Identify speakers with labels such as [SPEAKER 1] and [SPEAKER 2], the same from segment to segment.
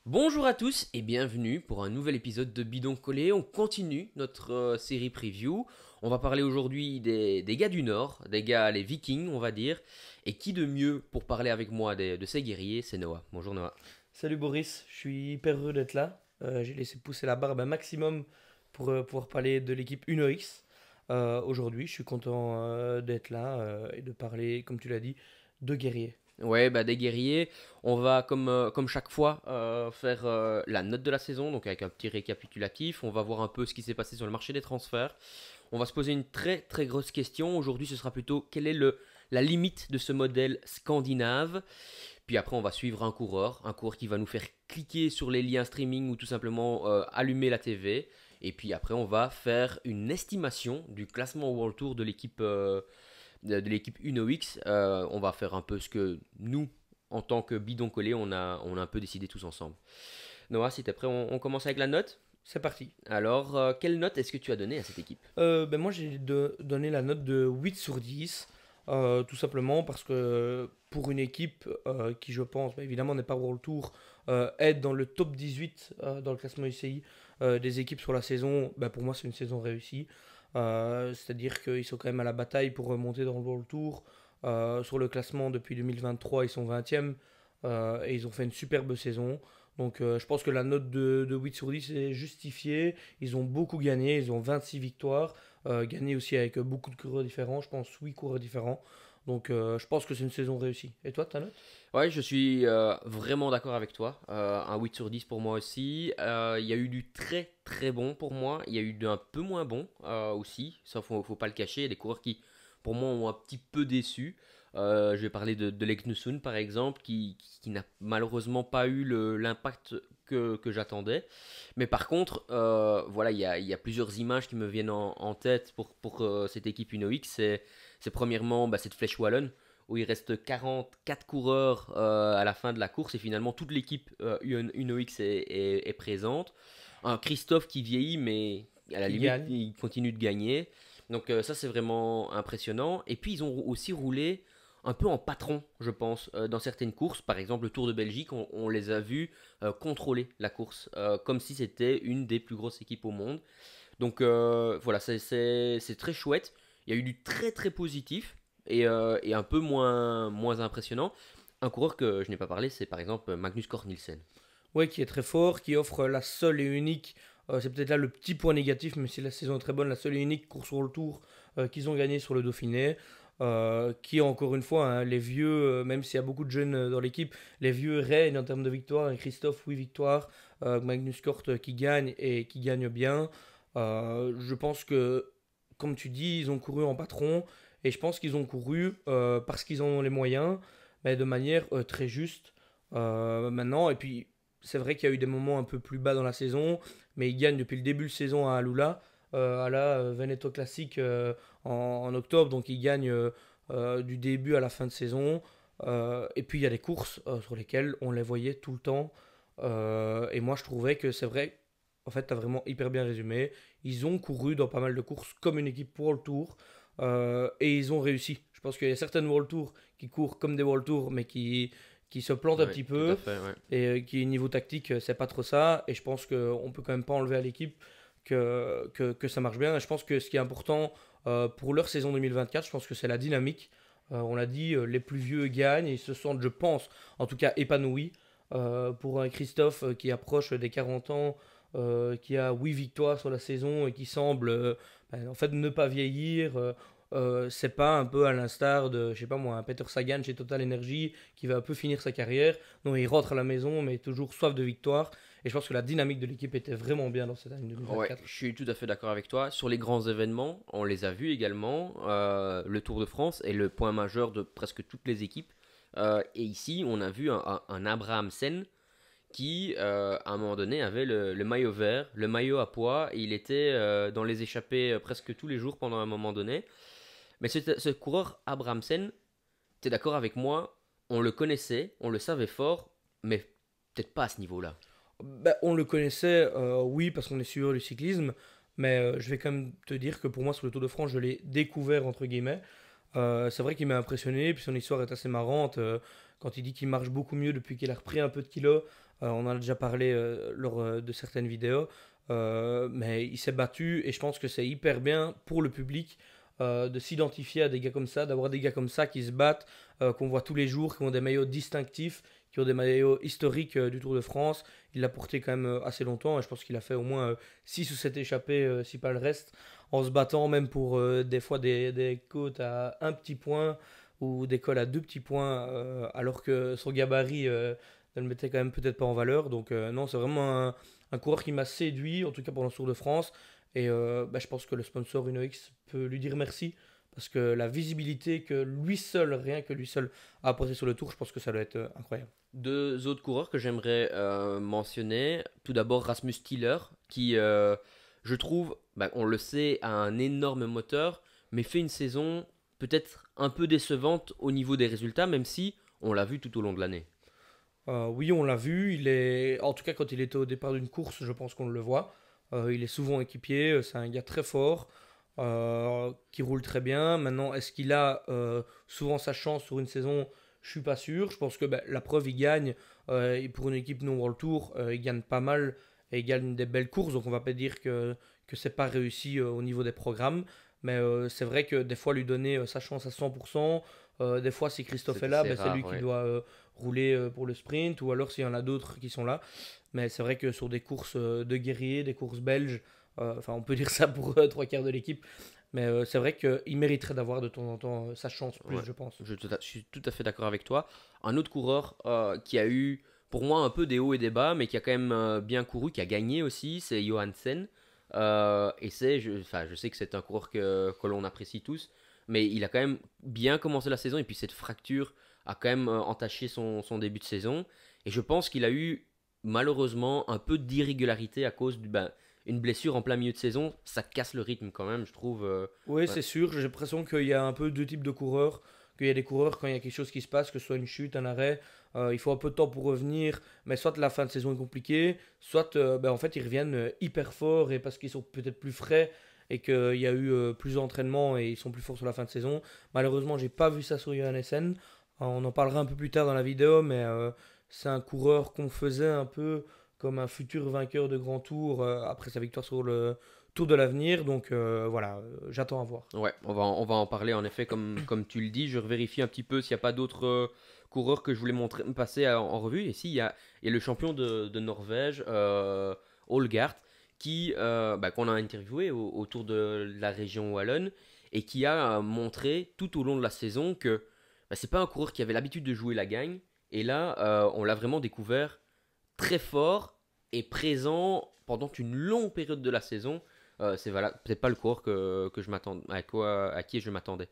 [SPEAKER 1] Bonjour à tous et bienvenue pour un nouvel épisode de Bidon Collé. On continue notre série preview. On va parler aujourd'hui des gars du Nord, des gars les Vikings, on va dire. Et qui de mieux pour parler avec moi de ces guerriers, c'est Noah. Bonjour Noah.
[SPEAKER 2] Salut Boris, je suis hyper heureux d'être là. J'ai laissé pousser la barbe un maximum pour pouvoir parler de l'équipe UnoX. Aujourd'hui, je suis content d'être là et de parler, comme tu l'as dit, de guerriers.
[SPEAKER 1] Ouais, bah des guerriers. On va comme chaque fois faire la note de la saison, donc avec un petit récapitulatif. On va voir un peu ce qui s'est passé sur le marché des transferts. On va se poser une très très grosse question. Aujourd'hui, ce sera plutôt quelle est la limite de ce modèle scandinave. Puis après, on va suivre un coureur qui va nous faire cliquer sur les liens streaming ou tout simplement allumer la TV. Et puis après, on va faire une estimation du classement World Tour de l'équipe UnoX. On va faire un peu ce que nous, en tant que bidon collé, on a un peu décidé tous ensemble. Noah, si t'es prêt, on commence avec la note.
[SPEAKER 2] C'est parti.
[SPEAKER 1] Alors, quelle note est-ce que tu as donné à cette équipe?
[SPEAKER 2] Moi, j'ai donné la note de 8 sur 10, tout simplement parce que pour une équipe qui, je pense, bah, évidemment n'est pas World Tour, est dans le top 18 dans le classement UCI des équipes sur la saison, bah, pour moi, c'est une saison réussie. C'est-à-dire qu'ils sont quand même à la bataille pour remonter dans le World Tour. Sur le classement depuis 2023, ils sont 20e et ils ont fait une superbe saison. Donc je pense que la note de 8 sur 10 est justifiée. Ils ont beaucoup gagné, ils ont 26 victoires, gagné aussi avec beaucoup de coureurs différents, je pense 8 coureurs différents. Donc je pense que c'est une saison réussie. Et toi, ta note?
[SPEAKER 1] Ouais, je suis vraiment d'accord avec toi. Un 8 sur 10 pour moi aussi. Il y a eu du très très bon pour moi. Il y a eu d'un peu moins bon aussi. Ça, faut pas le cacher. Il y a des coureurs qui, pour moi, ont un petit peu déçu. Je vais parler de Leknusson par exemple, qui n'a malheureusement pas eu l'impact que j'attendais. Mais par contre, voilà, il y a plusieurs images qui me viennent en tête pour cette équipe UnoX. C'est premièrement cette flèche wallonne où il reste 44 coureurs à la fin de la course et finalement toute l'équipe UnoX est présente. Un Christophe qui vieillit mais à la
[SPEAKER 2] Qui
[SPEAKER 1] limite
[SPEAKER 2] gagne?
[SPEAKER 1] il continue de gagner. Donc ça c'est vraiment impressionnant. Et puis ils ont aussi roulé un peu en patron, je pense, dans certaines courses. Par exemple, le Tour de Belgique, on les a vus contrôler la course, comme si c'était une des plus grosses équipes au monde. Donc voilà, c'est très chouette. Il y a eu du très très positif et un peu moins impressionnant. Un coureur que je n'ai pas parlé, c'est par exemple Magnus Cort Nielsen.
[SPEAKER 2] Ouais, qui est très fort, qui offre la seule et unique, c'est peut-être là le petit point négatif, mais si la saison est très bonne, la seule et unique course sur le tour qu'ils ont gagné sur le Dauphiné. Qui encore une fois, hein, les vieux, même s'il y a beaucoup de jeunes dans l'équipe, les vieux règnent en termes de victoires. Et Christophe, 8 victoires, Magnus Cort qui gagne et qui gagne bien. Je pense que, comme tu dis, ils ont couru en patron et je pense qu'ils ont couru parce qu'ils en ont les moyens, mais de manière très juste maintenant. Et puis, c'est vrai qu'il y a eu des moments un peu plus bas dans la saison, mais ils gagnent depuis le début de saison à Alula, à la Veneto Classic en octobre, donc ils gagnent du début à la fin de saison. Et puis il y a des courses sur lesquelles on les voyait tout le temps. Et moi je trouvais que c'est vrai, en fait tu as vraiment hyper bien résumé. Ils ont couru dans pas mal de courses comme une équipe World Tour et ils ont réussi. Je pense qu'il y a certaines World Tour qui courent comme des World Tour mais qui se plantent un
[SPEAKER 1] Oui,
[SPEAKER 2] petit
[SPEAKER 1] tout à
[SPEAKER 2] peu
[SPEAKER 1] fait. Ouais.
[SPEAKER 2] et qui niveau tactique c'est pas trop ça. Et je pense qu'on peut quand même pas enlever à l'équipe que ça marche bien. Et je pense que ce qui est important pour leur saison 2024, je pense que c'est la dynamique. On l'a dit, les plus vieux gagnent et ils se sentent, je pense, en tout cas épanouis. Pour un Christophe qui approche des 40 ans, qui a 8 victoires sur la saison et qui semble en fait ne pas vieillir. C'est pas un peu à l'instar de, je sais pas moi, un Peter Sagan chez Total Energy qui va un peu finir sa carrière. Non, il rentre à la maison, mais toujours soif de victoire. Et je pense que la dynamique de l'équipe était vraiment bien dans cette année
[SPEAKER 1] Ouais,
[SPEAKER 2] 2024.
[SPEAKER 1] je suis tout à fait d'accord avec toi. Sur les grands événements, on les a vus également. Le Tour de France est le point majeur de presque toutes les équipes. Et ici, on a vu un Abraham Sen qui, à un moment donné, avait le maillot vert, le maillot à poids, et il était dans les échappées presque tous les jours pendant un moment donné. Mais ce coureur Abrahamsen, tu es d'accord avec moi, on le connaissait, on le savait fort, mais peut-être pas à ce niveau-là.
[SPEAKER 2] Bah, on le connaissait, oui, parce qu'on est suiveur du cyclisme, mais je vais quand même te dire que pour moi, sur le Tour de France, je l'ai découvert, entre guillemets. C'est vrai qu'il m'a impressionné, puis son histoire est assez marrante. Quand il dit qu'il marche beaucoup mieux depuis qu'il a repris un peu de kilos, On en a déjà parlé lors de certaines vidéos. Mais il s'est battu et je pense que c'est hyper bien pour le public de s'identifier à des gars comme ça, d'avoir des gars comme ça qui se battent, qu'on voit tous les jours, qui ont des maillots distinctifs, qui ont des maillots historiques du Tour de France. Il l'a porté quand même assez longtemps et je pense qu'il a fait au moins 6 ou 7 échappées, si pas le reste, en se battant même pour des fois des côtes à un petit point ou des cols à deux petits points, alors que son gabarit ne le mettait quand même peut-être pas en valeur. Donc non, c'est vraiment un coureur qui m'a séduit, en tout cas pendant ce Tour de France. Et je pense que le sponsor UnoX peut lui dire merci. Parce que la visibilité que lui seul, rien que lui seul, a apporté sur le tour, je pense que ça doit être incroyable.
[SPEAKER 1] Deux autres coureurs que j'aimerais mentionner. Tout d'abord Rasmus Tiller, qui, je trouve, on le sait, a un énorme moteur, mais fait une saison peut-être un peu décevante au niveau des résultats, même si on l'a vu tout au long de l'année.
[SPEAKER 2] Oui, on l'a vu. Il est, en tout cas, quand il était au départ d'une course, je pense qu'on le voit. Il est souvent équipier. C'est un gars très fort qui roule très bien. Maintenant, est-ce qu'il a souvent sa chance sur une saison? Je suis pas sûr. Je pense que la preuve, il gagne. Et pour une équipe non World Tour, il gagne pas mal et il gagne des belles courses. Donc, on va pas dire que c'est pas réussi au niveau des programmes. Mais c'est vrai que des fois, lui donner sa chance à 100%. Des fois, si Christophe est là,
[SPEAKER 1] C'est
[SPEAKER 2] c'est lui
[SPEAKER 1] rare,
[SPEAKER 2] qui
[SPEAKER 1] ouais.
[SPEAKER 2] doit rouler pour le sprint, ou alors s'il y en a d'autres qui sont là. Mais c'est vrai que sur des courses de guerriers, des courses belges, enfin on peut dire ça pour trois quarts de l'équipe, mais c'est vrai qu'il mériterait d'avoir de temps en temps sa chance plus,
[SPEAKER 1] Ouais,
[SPEAKER 2] je pense.
[SPEAKER 1] je suis tout à fait d'accord avec toi. Un autre coureur qui a eu, pour moi, un peu des hauts et des bas, mais qui a quand même bien couru, qui a gagné aussi, c'est Johansen. Et enfin, je sais que c'est un coureur que l'on apprécie tous, mais il a quand même bien commencé la saison, et puis cette fracture a quand même entaché son début de saison. Et je pense qu'il a eu, malheureusement, un peu d'irrégularité à cause une blessure en plein milieu de saison. Ça casse le rythme quand même, je trouve.
[SPEAKER 2] Oui,
[SPEAKER 1] Ouais,
[SPEAKER 2] c'est sûr, j'ai l'impression qu'il y a un peu deux types de coureurs, qu'il y a des coureurs quand il y a quelque chose qui se passe, que ce soit une chute, un arrêt, il faut un peu de temps pour revenir, mais soit la fin de saison est compliquée, soit en fait ils reviennent hyper forts et parce qu'ils sont peut-être plus frais et qu'il y a eu plus d'entraînement et ils sont plus forts sur la fin de saison. Malheureusement, j'ai pas vu ça sur Johannessen. On en parlera un peu plus tard dans la vidéo, mais c'est un coureur qu'on faisait un peu comme un futur vainqueur de grand tour après sa victoire sur le Tour de l'avenir. Donc voilà, j'attends à voir.
[SPEAKER 1] ouais, on va en parler en effet, comme tu le dis. Je revérifie un petit peu s'il n'y a pas d'autres coureurs que je voulais passer en revue. Et si, il y a le champion de Norvège, Olgard, qu'on a interviewé autour de la région Wallonne et qui a montré tout au long de la saison que c'est pas un coureur qui avait l'habitude de jouer la gagne. Et là, on l'a vraiment découvert très fort et présent pendant une longue période de la saison. C'est voilà, peut-être pas le coureur que je m'attends, à qui je m'attendais.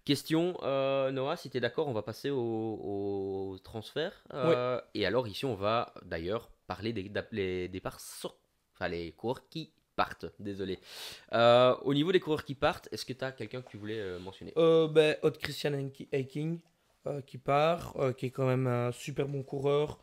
[SPEAKER 1] Question, Noah, si tu es d'accord, on va passer au transfert.
[SPEAKER 2] Oui,
[SPEAKER 1] Et alors, ici, on va d'ailleurs parler des départs, enfin les coureurs qui partent, désolé. Au niveau des coureurs qui partent, est-ce que tu as quelqu'un que tu voulais mentionner?
[SPEAKER 2] Odd Christian Eiking qui part, qui est quand même un super bon coureur,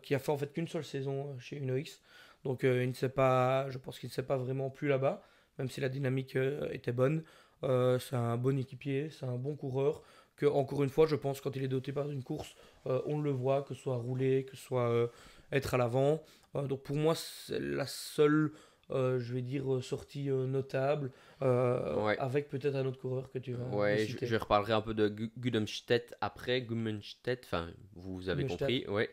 [SPEAKER 2] qui a fait en fait qu'une seule saison chez UnoX. Donc il ne sait pas, je pense qu'il ne sait pas vraiment plus là-bas, même si la dynamique était bonne. C'est un bon équipier, c'est un bon coureur. Que, encore une fois, je pense quand il est doté par une course, on le voit, que ce soit rouler, que ce soit être à l'avant. Donc pour moi, c'est la seule, je vais dire, sortie notable,
[SPEAKER 1] Ouais.
[SPEAKER 2] avec peut-être un autre coureur que tu vas me
[SPEAKER 1] Ouais,
[SPEAKER 2] citer.
[SPEAKER 1] je reparlerai un peu de Gudemstedt après, Gummenstedt, enfin, vous avez
[SPEAKER 2] Gummerstadt.
[SPEAKER 1] compris, ouais.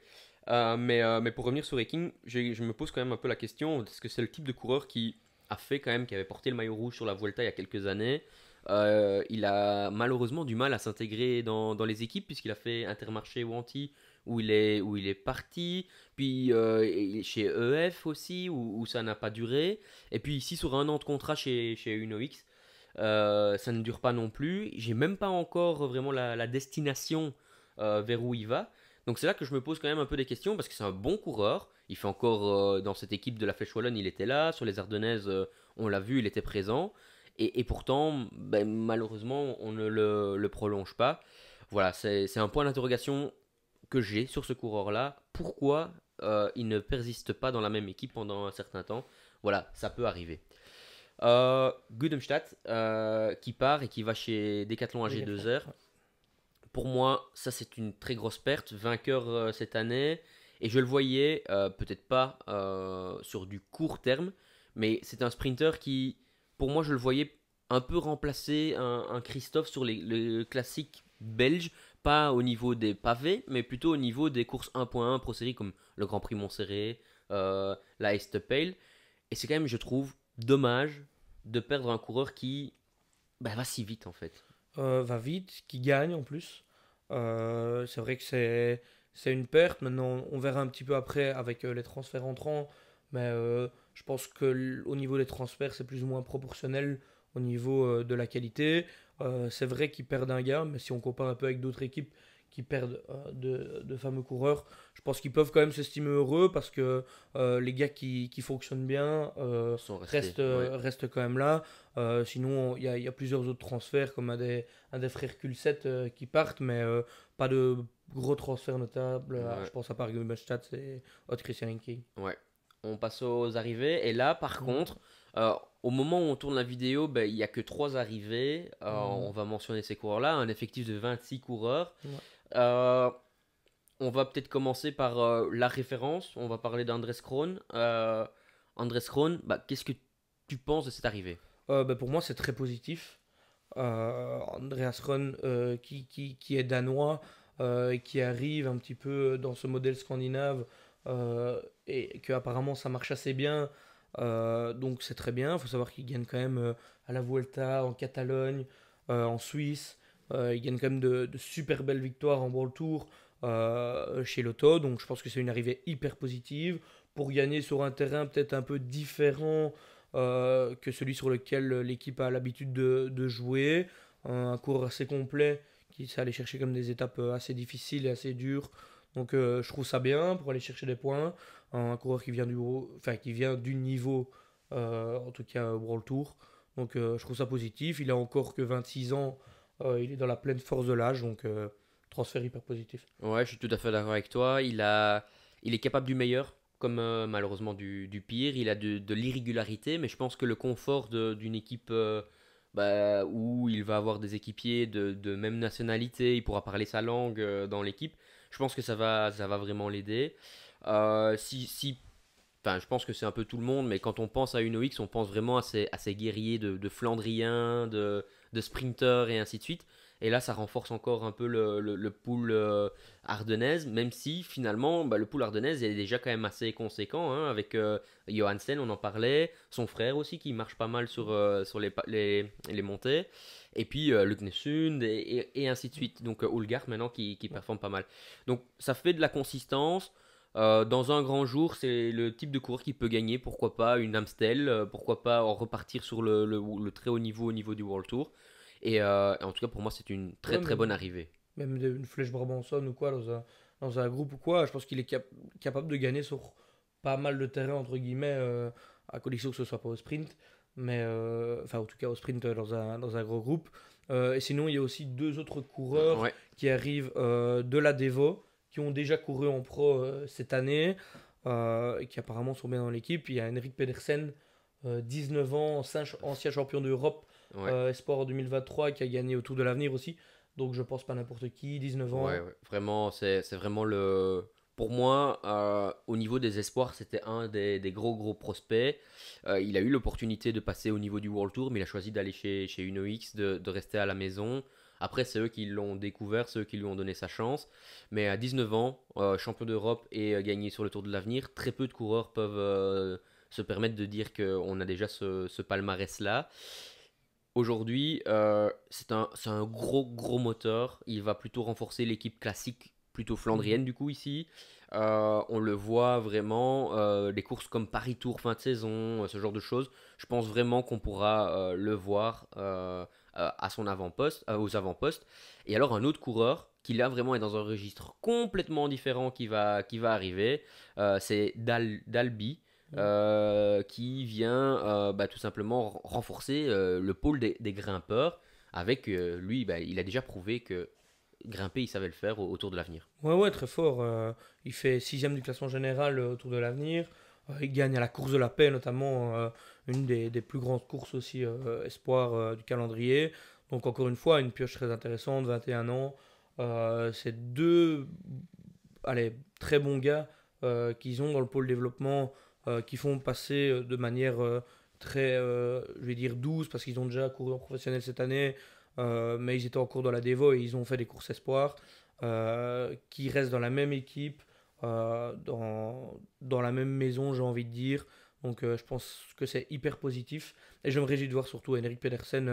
[SPEAKER 1] Mais pour revenir sur Eking, je me pose quand même un peu la question, est-ce que c'est le type de coureur qui a fait quand même, qui avait porté le maillot rouge sur la Vuelta il y a quelques années. Il a malheureusement du mal à s'intégrer dans les équipes puisqu'il a fait Intermarché ou Anti où il est parti, puis et chez EF aussi où ça n'a pas duré, et puis ici sur un an de contrat chez UnoX. Ça ne dure pas non plus. J'ai même pas encore vraiment la destination vers où il va. Donc c'est là que je me pose quand même un peu des questions parce que c'est un bon coureur. Il fait encore dans cette équipe de la Flèche Wallonne, il était là. Sur les Ardennaises, on l'a vu, il était présent. Et pourtant, malheureusement, on ne le prolonge pas. Voilà, c'est un point d'interrogation que j'ai sur ce coureur-là. Pourquoi il ne persiste pas dans la même équipe pendant un certain temps? Voilà, ça peut arriver. Gudemstadt qui part et qui va chez Decathlon
[SPEAKER 2] Decathlon.
[SPEAKER 1] AG2R.
[SPEAKER 2] Ouais.
[SPEAKER 1] Pour moi, ça c'est une très grosse perte. Vainqueur cette année. Et je le voyais, peut-être pas sur du court terme, mais c'est un sprinter qui, pour moi, je le voyais un peu remplacer un Christophe sur les classiques belges, pas au niveau des pavés, mais plutôt au niveau des courses 1.1 Pro Série comme le Grand Prix Montserrat, la Estepale. Et c'est quand même, je trouve, dommage de perdre un coureur qui va si vite en fait.
[SPEAKER 2] Va vite, qui gagne en plus. C'est vrai que c'est une perte. Maintenant, on verra un petit peu après avec les transferts entrants. Mais je pense que au niveau des transferts, c'est plus ou moins proportionnel au niveau de la qualité. C'est vrai qu'ils perdent un gars, mais si on compare un peu avec d'autres équipes qui perdent de fameux coureurs, je pense qu'ils peuvent quand même s'estimer heureux parce que les gars qui fonctionnent bien
[SPEAKER 1] Sont restés, ouais.
[SPEAKER 2] restent quand même là. Sinon, il y a plusieurs autres transferts comme un des frères Kulset qui partent, mais pas de gros transferts notables.
[SPEAKER 1] Ouais.
[SPEAKER 2] Je pense à part Gummelstadt et Odd Christian King.
[SPEAKER 1] Ouais. On passe aux arrivées. Et là, par
[SPEAKER 2] Mhm.
[SPEAKER 1] contre, au moment où on tourne la vidéo, il n'y a que 3 arrivées.
[SPEAKER 2] Mhm.
[SPEAKER 1] On va mentionner ces coureurs-là. Un effectif de 26 coureurs.
[SPEAKER 2] Ouais.
[SPEAKER 1] Euh, on va peut-être commencer par la référence. On va parler d'Andres Krohn. Andres Krohn, qu'est-ce que tu penses de cette arrivée?
[SPEAKER 2] Pour moi, c'est très positif. Andreas Ron, qui est danois et qui arrive un petit peu dans ce modèle scandinave et que apparemment ça marche assez bien. Donc c'est très bien. Il faut savoir qu'il gagne quand même à la Vuelta, en Catalogne, en Suisse. Il gagne quand même de super belles victoires en World Tour chez Lotto. Donc je pense que c'est une arrivée hyper positive pour gagner sur un terrain peut-être un peu différent que celui sur lequel l'équipe a l'habitude de jouer. Un cours assez complet qui sait aller chercher comme des étapes assez difficiles et assez dures. Donc je trouve ça bien pour aller chercher des points. Un coureur qui vient qui vient du niveau, en tout cas World Tour. Donc je trouve ça positif. Il a encore que 26 ans. Il est dans la pleine force de l'âge. Donc transfert hyper positif.
[SPEAKER 1] Ouais, je suis tout à fait d'accord avec toi. Il est capable du meilleur, comme malheureusement du pire. Il a de l'irrégularité, mais je pense que le confort d'une équipe où il va avoir des équipiers de même nationalité, il pourra parler sa langue dans l'équipe, je pense que ça va vraiment l'aider. Enfin, je pense que c'est un peu tout le monde, mais quand on pense à Uno X, on pense vraiment à ces guerriers de Flandriens, de sprinteurs et ainsi de suite. Et là, ça renforce encore un peu le pool ardennaise, même si finalement, le pool ardennaise est déjà quand même assez conséquent, hein, avec Johansen, on en parlait, son frère aussi qui marche pas mal sur les montées, et puis Luc Nessund, et ainsi de suite. Donc Ulgar maintenant qui performe pas mal. Donc ça fait de la consistance. Dans un grand jour, c'est le type de coureur qui peut gagner, pourquoi pas une Amstel, pourquoi pas en repartir sur le très haut niveau au niveau du World Tour. Et en tout cas, pour moi, c'est une très
[SPEAKER 2] Ouais,
[SPEAKER 1] très bonne arrivée.
[SPEAKER 2] même une flèche Brabançonne ou quoi, dans un groupe ou quoi, je pense qu'il est capable de gagner sur pas mal de terrain, entre guillemets, à condition que ce soit pas au sprint, mais enfin, en tout cas, au sprint dans un gros groupe. Et sinon, il y a aussi deux autres coureurs
[SPEAKER 1] Ouais,
[SPEAKER 2] qui arrivent de la Devo, qui ont déjà couru en pro cette année, et qui apparemment sont bien dans l'équipe. Il y a Henrik Pedersen, 19 ans, ancien champion d'Europe,
[SPEAKER 1] ouais,
[SPEAKER 2] Espoir en 2023, qui a gagné au Tour de l'Avenir aussi. Donc je pense pas n'importe qui, 19
[SPEAKER 1] ouais,
[SPEAKER 2] ans.
[SPEAKER 1] ouais. Vraiment, c'est vraiment le. Pour moi, au niveau des espoirs, c'était un des gros gros prospects. Il a eu l'opportunité de passer au niveau du World Tour, mais il a choisi d'aller chez Uno X, de rester à la maison. Après, c'est eux qui l'ont découvert, c'est eux qui lui ont donné sa chance. Mais à 19 ans, champion d'Europe et gagné sur le Tour de l'Avenir, très peu de coureurs peuvent se permettre de dire qu'on a déjà ce palmarès-là. Aujourd'hui, c'est un gros gros moteur. Il va plutôt renforcer l'équipe classique, plutôt
[SPEAKER 2] Mhm.
[SPEAKER 1] flandrienne du coup ici. On le voit vraiment, les courses comme Paris Tour fin de saison, ce genre de choses. Je pense vraiment qu'on pourra le voir à son avant-poste, aux avant-postes. Et alors un autre coureur qui là vraiment est dans un registre complètement différent qui va arriver, c'est Dalby qui vient tout simplement renforcer le pôle des grimpeurs. Avec lui, il a déjà prouvé que grimper, il savait le faire autour de l'avenir.
[SPEAKER 2] Ouais, ouais, très fort. Il fait sixième du classement général autour de l'avenir. Il gagne à la course de la paix, notamment une des plus grandes courses aussi, espoir du calendrier. Donc encore une fois, une pioche très intéressante, 21 ans. C'est deux allez, très bons gars qu'ils ont dans le pôle développement, qui font passer de manière très, je vais dire, douce, parce qu'ils ont déjà couru en professionnel cette année, mais ils étaient en cours dans la Devo et ils ont fait des courses espoirs, qui restent dans la même équipe, dans la même maison, j'ai envie de dire. Donc je pense que c'est hyper positif. Et je me réjouis de voir surtout Henrik Pedersen,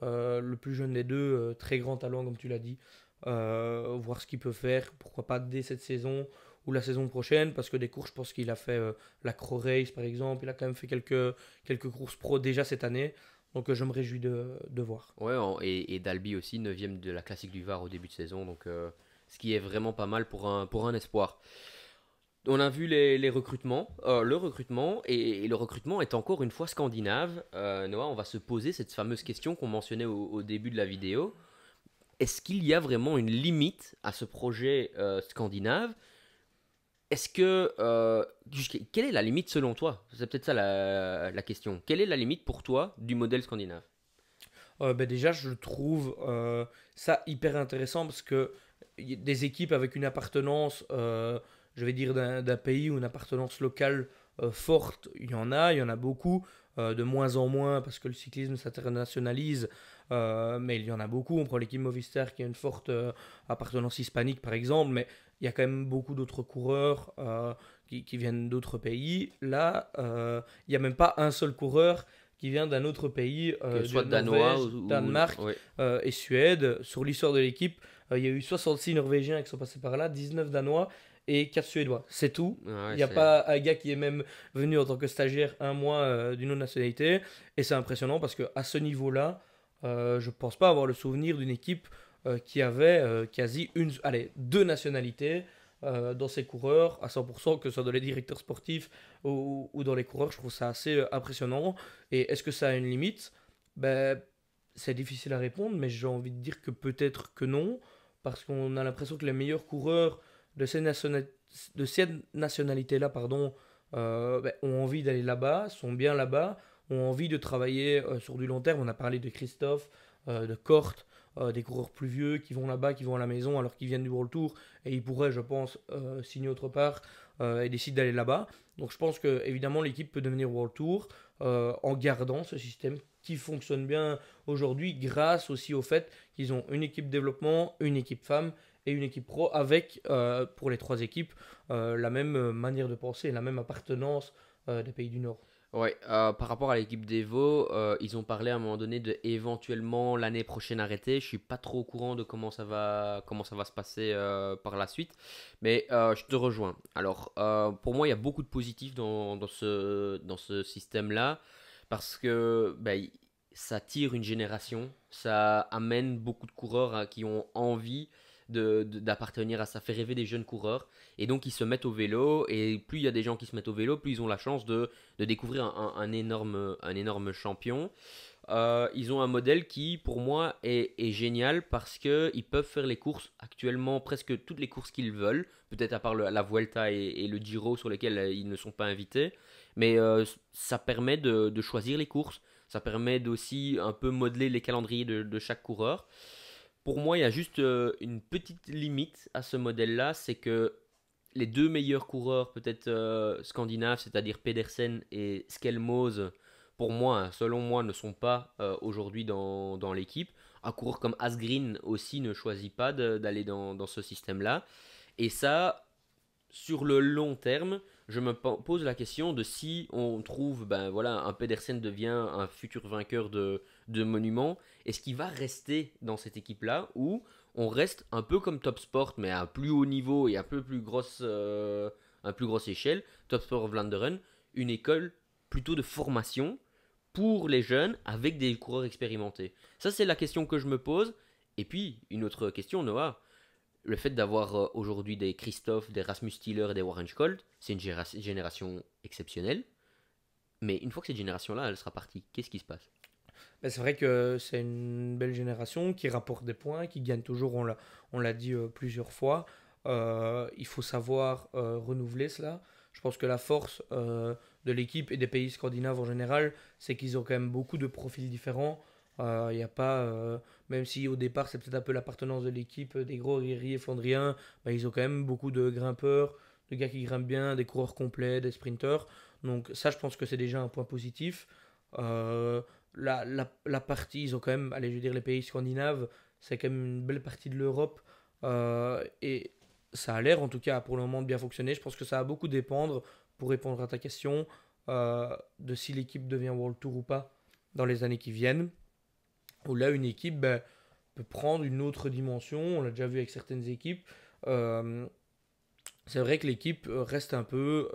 [SPEAKER 2] le plus jeune des deux, très grand talent comme tu l'as dit, voir ce qu'il peut faire, pourquoi pas dès cette saison ou la saison prochaine, parce que des courses, je pense qu'il a fait la Crow Race par exemple, il a quand même fait quelques courses pro déjà cette année, donc je me réjouis de voir.
[SPEAKER 1] Ouais, et Dalby aussi, 9ème de la classique du Var au début de saison, donc ce qui est vraiment pas mal pour un espoir. On a vu les recrutements, le recrutement, et le recrutement est encore une fois scandinave. Noah, on va se poser cette fameuse question qu'on mentionnait au début de la vidéo. Est-ce qu'il y a vraiment une limite à ce projet scandinave? Est-ce que quelle est la limite selon toi? C'est peut-être ça la question. Quelle est la limite pour toi du modèle scandinave?
[SPEAKER 2] Ben déjà, je trouve ça hyper intéressant parce que des équipes avec une appartenance, je vais dire, d'un pays ou une appartenance locale forte, il y en a beaucoup, de moins en moins parce que le cyclisme s'internationalise, mais il y en a beaucoup. On prend l'équipe Movistar qui a une forte appartenance hispanique par exemple, mais il y a quand même beaucoup d'autres coureurs qui viennent d'autres pays. Là, il n'y a même pas un seul coureur qui vient d'un autre pays,
[SPEAKER 1] Que
[SPEAKER 2] de
[SPEAKER 1] soit danois
[SPEAKER 2] Norvège, Danemark
[SPEAKER 1] ouais.
[SPEAKER 2] et Suède. Sur l'histoire de l'équipe, il y a eu 66 Norvégiens qui sont passés par là, 19 Danois et 4 Suédois. C'est tout.
[SPEAKER 1] Ah
[SPEAKER 2] Il
[SPEAKER 1] ouais,
[SPEAKER 2] n'y a pas un gars qui est même venu en tant que stagiaire un mois d'une autre nationalité. Et c'est impressionnant parce qu'à ce niveau-là, je ne pense pas avoir le souvenir d'une équipe qui avait quasi allez, deux nationalités dans ses coureurs à 100%, que ce soit dans les directeurs sportifs ou dans les coureurs. Je trouve ça assez impressionnant. Et est-ce que ça a une limite? Ben, c'est difficile à répondre, mais j'ai envie de dire que peut-être que non, parce qu'on a l'impression que les meilleurs coureurs de de cette nationalité-là, pardon, ben, ont envie d'aller là-bas, sont bien là-bas, ont envie de travailler sur du long terme. On a parlé de Christophe, de Kort, des coureurs plus vieux qui vont là-bas, qui vont à la maison alors qu'ils viennent du World Tour et ils pourraient, je pense, signer autre part et décident d'aller là-bas. Donc je pense que évidemment l'équipe peut devenir World Tour en gardant ce système qui fonctionne bien aujourd'hui grâce aussi au fait qu'ils ont une équipe développement, une équipe femme et une équipe pro avec, pour les trois équipes, la même manière de penser, la même appartenance des pays du Nord.
[SPEAKER 1] Ouais, par rapport à l'équipe d'Evo, ils ont parlé à un moment donné de éventuellement l'année prochaine arrêter. Je suis pas trop au courant de comment ça va se passer par la suite, mais je te rejoins. Alors, pour moi, il y a beaucoup de positifs dans ce système-là parce que ça tire une génération, ça amène beaucoup de coureurs qui ont envie d'appartenir à ça, fait rêver des jeunes coureurs et donc ils se mettent au vélo et plus il y a des gens qui se mettent au vélo, plus ils ont la chance de découvrir un énorme champion. Ils ont un modèle qui, pour moi, est génial parce qu'ils peuvent faire les courses actuellement, presque toutes les courses qu'ils veulent, peut-être à part la Vuelta et le Giro sur lesquels ils ne sont pas invités, mais ça permet de choisir les courses, ça permet d'aussi un peu modeler les calendriers de chaque coureur. Pour moi, il y a juste une petite limite à ce modèle-là, c'est que les deux meilleurs coureurs, peut-être scandinaves, c'est-à-dire Pedersen et Skelmose, pour moi, hein, selon moi, ne sont pas aujourd'hui dans l'équipe. Un coureur comme Asgreen aussi ne choisit pas d'aller dans ce système-là. Et ça, sur le long terme, je me pose la question de si on trouve, ben voilà, un Pedersen devient un futur vainqueur de monument, est-ce qu'il va rester dans cette équipe-là ou on reste un peu comme Top Sport, mais à un plus haut niveau et un plus grosse échelle, Top Sport Vlaanderen, une école plutôt de formation pour les jeunes avec des coureurs expérimentés. Ça, c'est la question que je me pose. Et puis, une autre question, Noah, le fait d'avoir aujourd'hui des Christophe, des Rasmus Stiller et des Warren Scholt, c'est une génération exceptionnelle. Mais une fois que cette génération-là, elle sera partie, qu'est-ce qui se passe?
[SPEAKER 2] Ben, c'est vrai que c'est une belle génération qui rapporte des points, qui gagne toujours, on l'a dit plusieurs fois. Il faut savoir renouveler cela. Je pense que la force de l'équipe et des pays scandinaves en général, c'est qu'ils ont quand même beaucoup de profils différents. Il y a pas, même si au départ c'est peut-être un peu l'appartenance de l'équipe des gros guerriers flandriens, ben, ils ont quand même beaucoup de grimpeurs, de gars qui grimpent bien, des coureurs complets, des sprinteurs. Donc ça, je pense que c'est déjà un point positif. Euh, la partie, ils ont quand même, allez, je veux dire, les pays scandinaves, c'est quand même une belle partie de l'Europe. Et ça a l'air, en tout cas, pour le moment, de bien fonctionner. Je pense que ça va beaucoup dépendre, pour répondre à ta question, de si l'équipe devient World Tour ou pas dans les années qui viennent. Où là, une équipe ben, peut prendre une autre dimension. On l'a déjà vu avec certaines équipes. Euh, c'est vrai que l'équipe reste un peu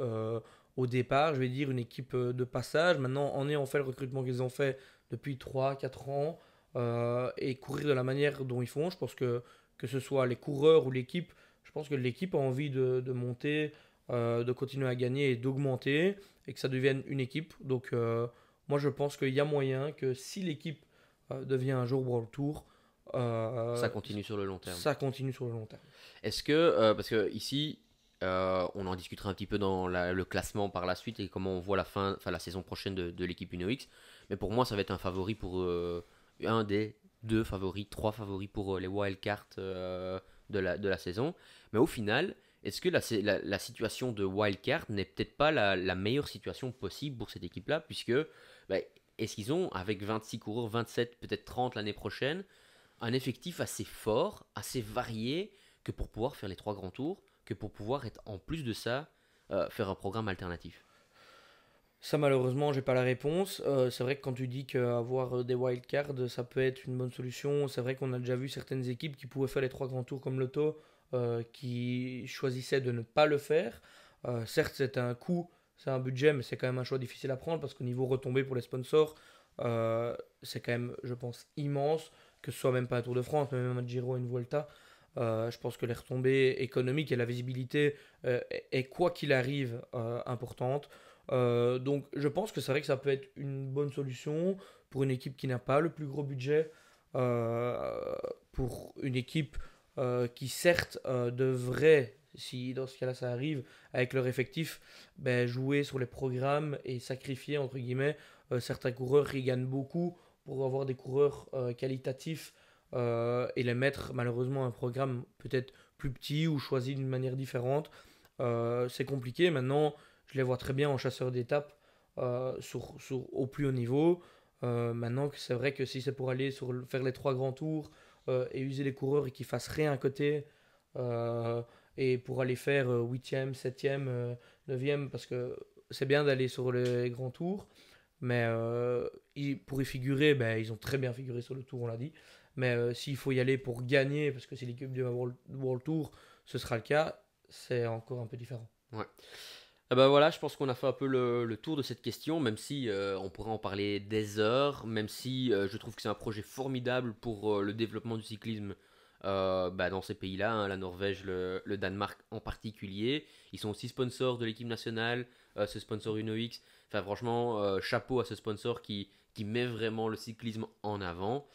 [SPEAKER 2] au départ, je vais dire, une équipe de passage. Maintenant, en ayant fait le recrutement qu'ils ont fait depuis 3 4 ans et courir de la manière dont ils font, je pense que ce soit les coureurs ou l'équipe, je pense que l'équipe a envie de monter, de continuer à gagner et d'augmenter et que ça devienne une équipe. Donc, moi, je pense qu'il y a moyen que si l'équipe devient un jour World Tour,
[SPEAKER 1] Ça continue sur le long terme.
[SPEAKER 2] ça continue sur le long terme.
[SPEAKER 1] Est-ce que, parce que ici, on en discutera un petit peu dans le classement par la suite et comment on voit enfin la saison prochaine de l'équipe UnoX, mais pour moi, ça va être un favori pour un des deux favoris, trois favoris pour les wildcards de la saison. Mais au final, est-ce que la situation de wildcard n'est peut-être pas la meilleure situation possible pour cette équipe-là, puisque bah, est-ce qu'ils ont, avec 26 coureurs, 27, peut-être 30 l'année prochaine, un effectif assez fort, assez varié, que pour pouvoir faire les trois grands tours, que pour pouvoir être en plus de ça, faire un programme alternatif.
[SPEAKER 2] Ça, malheureusement, j'ai pas la réponse. C'est vrai que quand tu dis qu'avoir des wildcards, ça peut être une bonne solution. C'est vrai qu'on a déjà vu certaines équipes qui pouvaient faire les trois grands tours comme l'auto, qui choisissaient de ne pas le faire. Certes, c'est un coût, c'est un budget, mais c'est quand même un choix difficile à prendre parce qu'au niveau retombées pour les sponsors, c'est quand même, je pense, immense. Que ce soit même pas un Tour de France, mais même un Giro et une Vuelta. Je pense que les retombées économiques et la visibilité est quoi qu'il arrive importante. Donc je pense que c'est vrai que ça peut être une bonne solution pour une équipe qui n'a pas le plus gros budget, euh, pour une équipe qui certes devrait, si dans ce cas-là ça arrive, avec leur effectif, ben, jouer sur les programmes et sacrifier entre guillemets certains coureurs qui gagnent beaucoup pour avoir des coureurs qualitatifs et les mettre malheureusement à un programme peut-être plus petit ou choisi d'une manière différente. C'est compliqué. Maintenant, je les vois très bien en chasseur d'étapes au plus haut niveau. Maintenant, c'est vrai que si c'est pour aller faire les trois grands tours et user les coureurs et qu'ils fassent rien à côté, euh, et pour aller faire 8e, 7e, 9e, parce que c'est bien d'aller sur les grands tours, mais pour y figurer, ben, ils ont très bien figuré sur le tour, on l'a dit. Mais s'il faut y aller pour gagner, parce que c'est l'équipe du World Tour, ce sera le cas, c'est encore un peu différent.
[SPEAKER 1] Ouais. Ah bah voilà, je pense qu'on a fait un peu le tour de cette question, même si on pourrait en parler des heures, même si je trouve que c'est un projet formidable pour le développement du cyclisme bah, dans ces pays-là, hein, la Norvège, le Danemark en particulier. Ils sont aussi sponsors de l'équipe nationale, ce sponsor UnoX. Enfin franchement, chapeau à ce sponsor qui met vraiment le cyclisme en avant.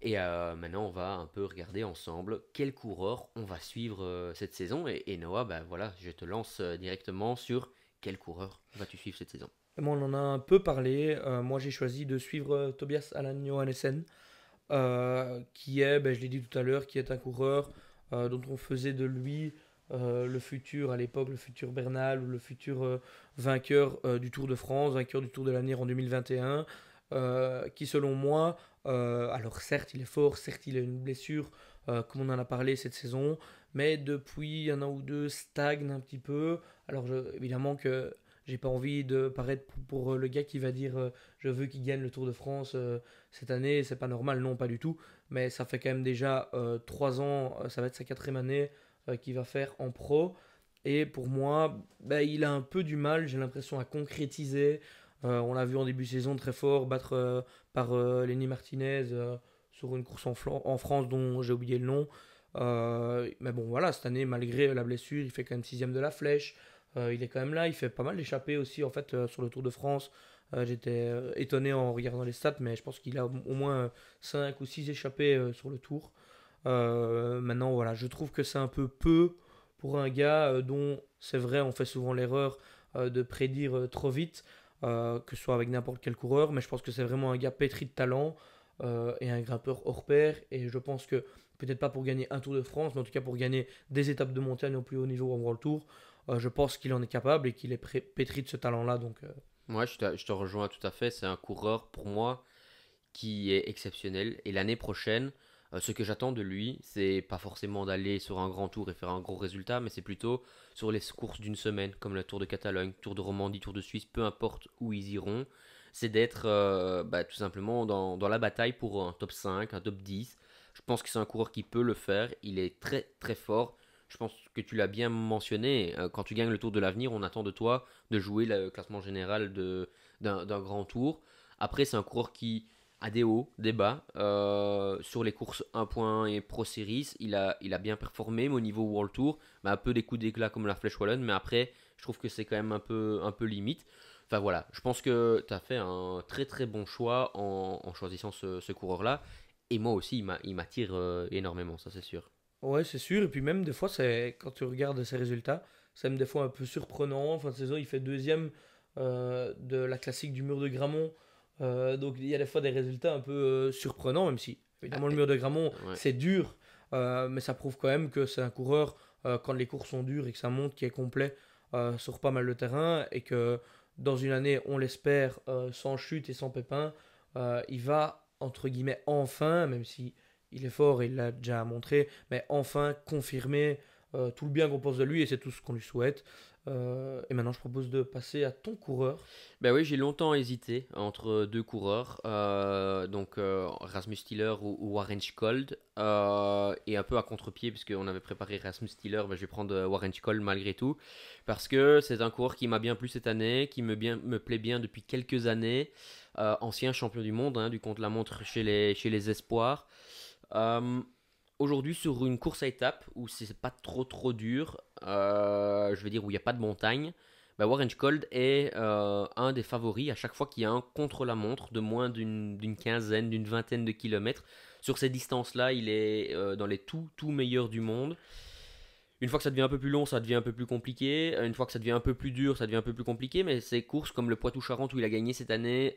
[SPEAKER 1] Et maintenant, on va un peu regarder ensemble quel coureur on va suivre cette saison. Et Noah, bah, voilà, je te lance directement sur quel coureur vas-tu suivre cette saison.
[SPEAKER 2] Moi, on en a un peu parlé. Moi, j'ai choisi de suivre Tobias Allan Johannessen, qui est, ben, je l'ai dit tout à l'heure, qui est un coureur dont on faisait de lui le futur, à l'époque, le futur Bernal ou le futur vainqueur du Tour de France, vainqueur du Tour de l'année en 2021, qui selon moi, alors certes il est fort, certes il a une blessure, comme on en a parlé cette saison, mais depuis un an ou deux stagne un petit peu. Alors évidemment que j'ai pas envie de paraître pour le gars qui va dire je veux qu'il gagne le Tour de France cette année, c'est pas normal, non, pas du tout. Mais ça fait quand même déjà 3 ans, ça va être sa quatrième année qu'il va faire en pro. Et pour moi, bah, il a un peu du mal, j'ai l'impression, à concrétiser. On l'a vu en début de saison très fort, battre par Lenny Martinez sur une course en France dont j'ai oublié le nom. Mais bon, voilà, cette année, malgré la blessure, il fait quand même sixième de la flèche. Il est quand même là, il fait pas mal d'échappées aussi en fait sur le Tour de France. J'étais étonné en regardant les stats, mais je pense qu'il a au moins 5 ou 6 échappées sur le Tour. Maintenant, voilà, je trouve que c'est un peu pour un gars dont, c'est vrai, on fait souvent l'erreur de prédire trop vite, que ce soit avec n'importe quel coureur, mais je pense que c'est vraiment un gars pétri de talent et un grimpeur hors pair. Et je pense que, peut-être pas pour gagner un Tour de France, mais en tout cas pour gagner des étapes de montagne au plus haut niveau en World Tour, Je pense qu'il en est capable et qu'il est pétri de ce talent-là. Donc,
[SPEAKER 1] Moi, je te rejoins tout à fait. C'est un coureur pour moi qui est exceptionnel. Et l'année prochaine, ce que j'attends de lui, c'est pas forcément d'aller sur un grand tour et faire un gros résultat, mais c'est plutôt sur les courses d'une semaine, comme le Tour de Catalogne, Tour de Romandie, Tour de Suisse, peu importe où ils iront. C'est d'être tout simplement dans la bataille pour un top 5, un top 10. Je pense que c'est un coureur qui peut le faire. Il est très très fort. Je pense que tu l'as bien mentionné. Quand tu gagnes le Tour de l'Avenir, on attend de toi de jouer le classement général d'un grand tour. Après, c'est un coureur qui a des hauts, des bas. Sur les courses 1 point et Pro Series, il a bien performé, mais au niveau World Tour, bah, un peu des coups d'éclat comme la Flèche Wallonne, mais après, je trouve que c'est quand même un peu limite. Enfin voilà, je pense que tu as fait un très très bon choix en choisissant ce coureur-là. Et moi aussi, il m'attire énormément, ça c'est sûr.
[SPEAKER 2] ouais, c'est sûr. Et puis même des fois, quand tu regardes ses résultats, c'est même des fois un peu surprenant. En fin de saison, il fait deuxième de la classique du mur de Grammont. Donc il y a des fois des résultats un peu surprenants, même si
[SPEAKER 1] Ah,
[SPEAKER 2] évidemment le mur de Grammont,
[SPEAKER 1] ouais.
[SPEAKER 2] c'est dur. Mais ça prouve quand même que c'est un coureur, quand les courses sont dures et que ça monte, qui est complet sur pas mal de terrain. Et que dans une année, on l'espère, sans chute et sans pépin, il va, entre guillemets, enfin, même si il est fort et il l'a déjà montré, mais enfin confirmer tout le bien qu'on pense de lui et c'est tout ce qu'on lui souhaite. Et maintenant, je propose de passer à ton coureur.
[SPEAKER 1] Ben oui, j'ai longtemps hésité entre deux coureurs, donc Rasmus Stiller ou Warren Scold, et un peu à contre-pied, puisqu'on avait préparé Rasmus Stiller, ben, je vais prendre Warren Scold malgré tout, parce que c'est un coureur qui m'a bien plu cette année, qui me plaît bien depuis quelques années, ancien champion du monde, hein, du contre-la-montre chez les Espoirs. Euh, Aujourd'hui, sur une course à étapes où c'est pas trop trop dur, je veux dire où il n'y a pas de montagne, bah Warren Scold est un des favoris à chaque fois qu'il y a un contre-la-montre de moins d'une quinzaine, d'une vingtaine de kilomètres. Sur ces distances-là, il est dans les tout meilleurs du monde. Une fois que ça devient un peu plus long, ça devient un peu plus compliqué. Une fois que ça devient un peu plus dur, ça devient un peu plus compliqué. Mais ces courses comme le Poitou-Charentes où il a gagné cette année,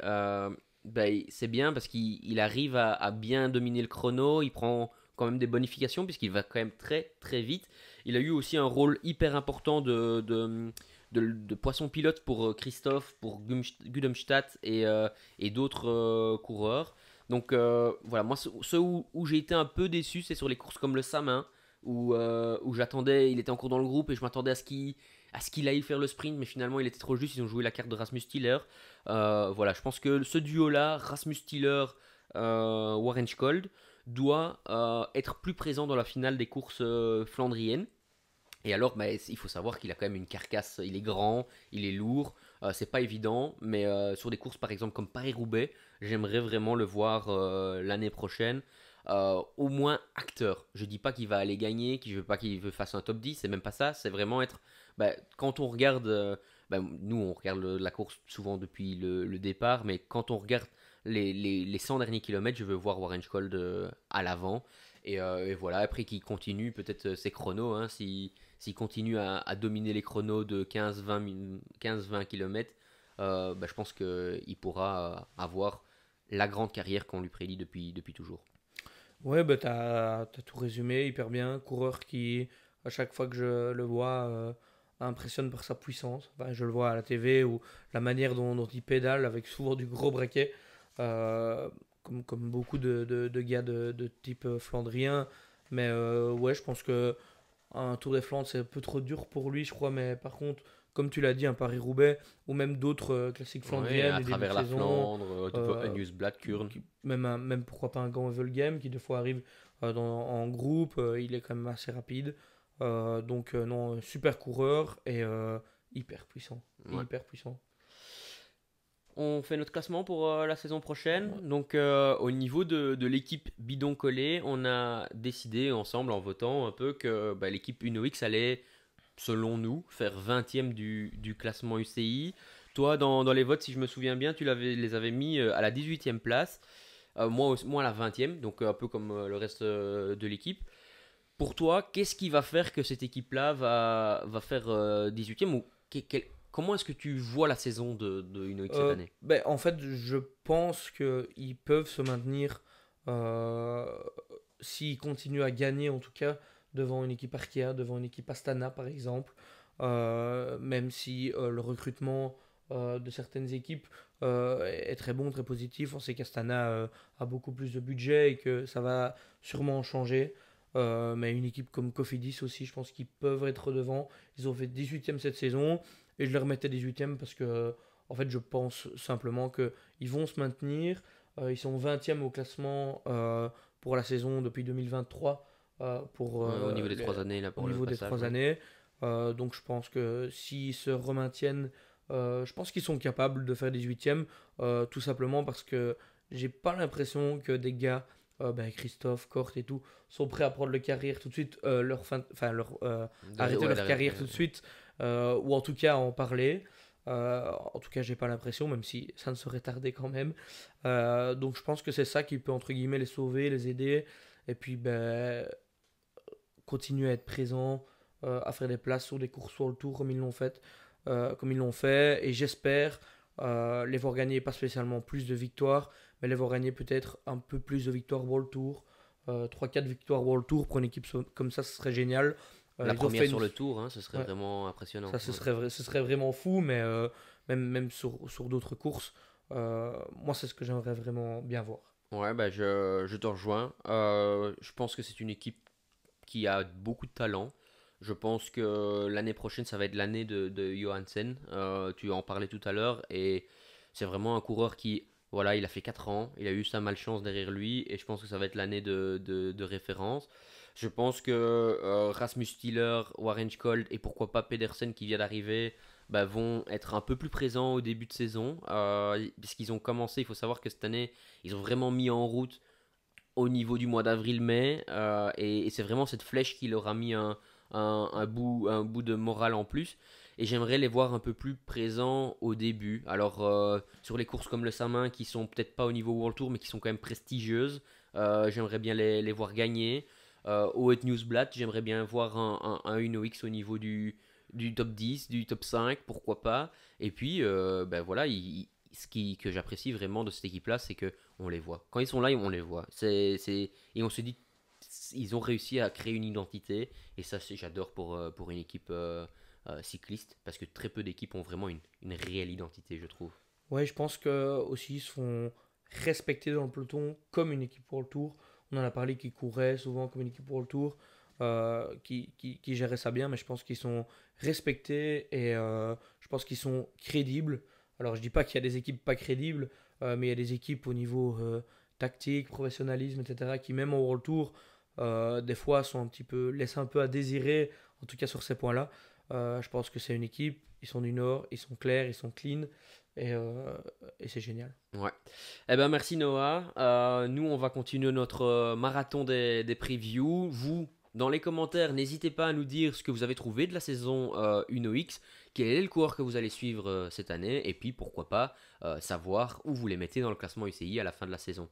[SPEAKER 1] bah, c'est bien parce qu'il arrive à bien dominer le chrono. Il prend quand même des bonifications puisqu'il va quand même très très vite. Il a eu aussi un rôle hyper important de poisson pilote pour Christophe, pour Gudemstadt et d'autres coureurs. Donc voilà, moi ceux où j'ai été un peu déçu, c'est sur les courses comme le Samin où j'attendais, il était encore dans le groupe et je m'attendais à ce qu'il aille faire le sprint, mais finalement il était trop juste, ils ont joué la carte de Rasmus Stiller. Voilà, je pense que ce duo-là, Rasmus Stiller, Warren Scold, doit être plus présent dans la finale des courses flandriennes. Et alors, bah, il faut savoir qu'il a quand même une carcasse, il est grand, il est lourd, c'est pas évident, mais sur des courses par exemple comme Paris-Roubaix, j'aimerais vraiment le voir l'année prochaine, au moins acteur. Je dis pas qu'il va aller gagner, que je veux pas qu'il fasse un top 10, c'est même pas ça, c'est vraiment être. Bah, quand on regarde, nous on regarde la course souvent depuis le départ, mais quand on regarde les 100 derniers kilomètres, je veux voir Warren Scold à l'avant. Et voilà, après qu'il continue peut-être ses chronos, hein, s'il continue à dominer les chronos de 15-20 km, je pense qu'il pourra avoir la grande carrière qu'on lui prédit depuis toujours.
[SPEAKER 2] Ouais, bah t'as tout résumé hyper bien. Coureur qui, à chaque fois que je le vois, impressionne par sa puissance. Enfin, je le vois à la TV ou la manière dont il pédale avec souvent du gros braquet, euh, comme beaucoup de gars de type flandrien. Mais ouais, je pense que un Tour des Flandres, c'est un peu trop dur pour lui, je crois. Mais par contre, comme tu l'as dit, un Paris-Roubaix ou même d'autres classiques
[SPEAKER 1] Ouais,
[SPEAKER 2] flandriennes
[SPEAKER 1] à
[SPEAKER 2] du début de
[SPEAKER 1] travers la
[SPEAKER 2] saison,
[SPEAKER 1] Flandre,
[SPEAKER 2] euh,
[SPEAKER 1] Newsblad, Kurn.
[SPEAKER 2] même pourquoi pas un Ganvel Game qui des fois arrive en groupe, il est quand même assez rapide. Donc non, super coureur et hyper puissant.
[SPEAKER 1] Ouais.
[SPEAKER 2] Hyper puissant.
[SPEAKER 1] On fait notre classement pour la saison prochaine.
[SPEAKER 2] Ouais.
[SPEAKER 1] Donc, au niveau de l'équipe bidon collé, on a décidé ensemble en votant un peu que l'équipe UnoX allait, selon nous, faire 20e du classement UCI. Toi, dans les votes, si je me souviens bien, les avais mis à la 18e place. Moi à la 20e, donc un peu comme le reste de l'équipe. Pour toi, qu'est-ce qui va faire que cette équipe-là va faire 18e ou comment est-ce que tu vois la saison de UnoX cette année?
[SPEAKER 2] Ben, en fait, je pense qu'ils peuvent se maintenir euh, s'ils continuent à gagner, en tout cas, devant une équipe Arkea, devant une équipe Astana, par exemple. même si le recrutement de certaines équipes est très bon, très positif. On sait qu'Astana a beaucoup plus de budget et que ça va sûrement changer. Mais une équipe comme Cofidis aussi, je pense qu'ils peuvent être devant. Ils ont fait 18e cette saison et je leur mettais 18e parce que en fait, je pense simplement qu'ils vont se maintenir. Ils sont 20e au classement pour la saison depuis 2023
[SPEAKER 1] Au niveau des 3 années, là,
[SPEAKER 2] au
[SPEAKER 1] pour le
[SPEAKER 2] niveau des
[SPEAKER 1] passage,
[SPEAKER 2] 3 années. Donc je pense que s'ils se remaintiennent, je pense qu'ils sont capables de faire 18e, tout simplement parce que j'ai pas l'impression que des gars, Christophe, Kort et tout, sont prêts à prendre leur carrière tout de suite, arrêter
[SPEAKER 1] ouais,
[SPEAKER 2] leur carrière tout de suite, ou en tout cas en parler. En tout cas, j'ai pas l'impression, même si ça ne serait tardé quand même. Donc je pense que c'est ça qui peut entre guillemets les sauver, les aider, et puis continuer à être présent, à faire des places sur des courses sur le tour comme ils l'ont fait, et j'espère les voir gagner pas spécialement plus de victoires, mais les voir gagner peut-être un peu plus de victoires World Tour. 3-4 victoires World Tour pour une équipe comme ça, ce serait génial.
[SPEAKER 1] la
[SPEAKER 2] Ils ont
[SPEAKER 1] première
[SPEAKER 2] fait
[SPEAKER 1] sur le tour, hein, ce serait
[SPEAKER 2] Ouais,
[SPEAKER 1] vraiment impressionnant.
[SPEAKER 2] ça ce serait vraiment fou, mais même sur d'autres courses, moi c'est ce que j'aimerais vraiment bien voir.
[SPEAKER 1] Ouais, bah, je te rejoins. Je pense que c'est une équipe qui a beaucoup de talent. Je pense que l'année prochaine, ça va être l'année de Johansen. Tu en parlais tout à l'heure. Et c'est vraiment un coureur qui, voilà, il a fait 4 ans. Il a eu sa malchance derrière lui. Et je pense que ça va être l'année de référence. Je pense que Rasmus Stiller, Warren Scholl et pourquoi pas Pedersen qui vient d'arriver bah, vont être un peu plus présents au début de saison. Puisqu'ils ont commencé, il faut savoir que cette année, ils ont vraiment mis en route au niveau du mois d'avril-mai. Et c'est vraiment cette flèche qui leur a mis un bout de morale en plus. Et j'aimerais les voir un peu plus présents au début. Alors, sur les courses comme le Samin, qui sont peut-être pas au niveau World Tour, mais qui sont quand même prestigieuses, j'aimerais bien les voir gagner. Au Het Newsblad, j'aimerais bien voir un Uno X au niveau du top 10, du top 5, pourquoi pas. Et puis, ben voilà, que j'apprécie vraiment de cette équipe-là, c'est que on les voit. Quand ils sont là, on les voit. Et on se dit, ils ont réussi à créer une identité. Et ça, j'adore pour une équipe cycliste, parce que très peu d'équipes ont vraiment une réelle identité, je trouve.
[SPEAKER 2] Ouais, je pense que aussi ils se font respecter dans le peloton comme une équipe pour le tour. On en a parlé qui couraient souvent comme une équipe pour le tour, qui géraient ça bien, mais je pense qu'ils sont respectés et je pense qu'ils sont crédibles. Alors je dis pas qu'il y a des équipes pas crédibles, mais il y a des équipes au niveau tactique, professionnalisme, etc., qui même au World Tour, des fois sont un petit peu, laissent un peu à désirer, en tout cas sur ces points-là. Je pense que c'est une équipe, ils sont du Nord, ils sont clairs, ils sont clean, et, euh, et c'est génial.
[SPEAKER 1] Ouais. Eh ben merci Noah. Nous on va continuer notre marathon des previews. Vous, dans les commentaires, n'hésitez pas à nous dire ce que vous avez trouvé de la saison Uno X, quel est le coureur que vous allez suivre cette année, et puis pourquoi pas savoir où vous les mettez dans le classement UCI à la fin de la saison.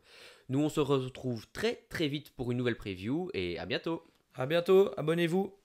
[SPEAKER 1] Nous on se retrouve très très vite pour une nouvelle preview et à bientôt.
[SPEAKER 2] À bientôt, abonnez-vous.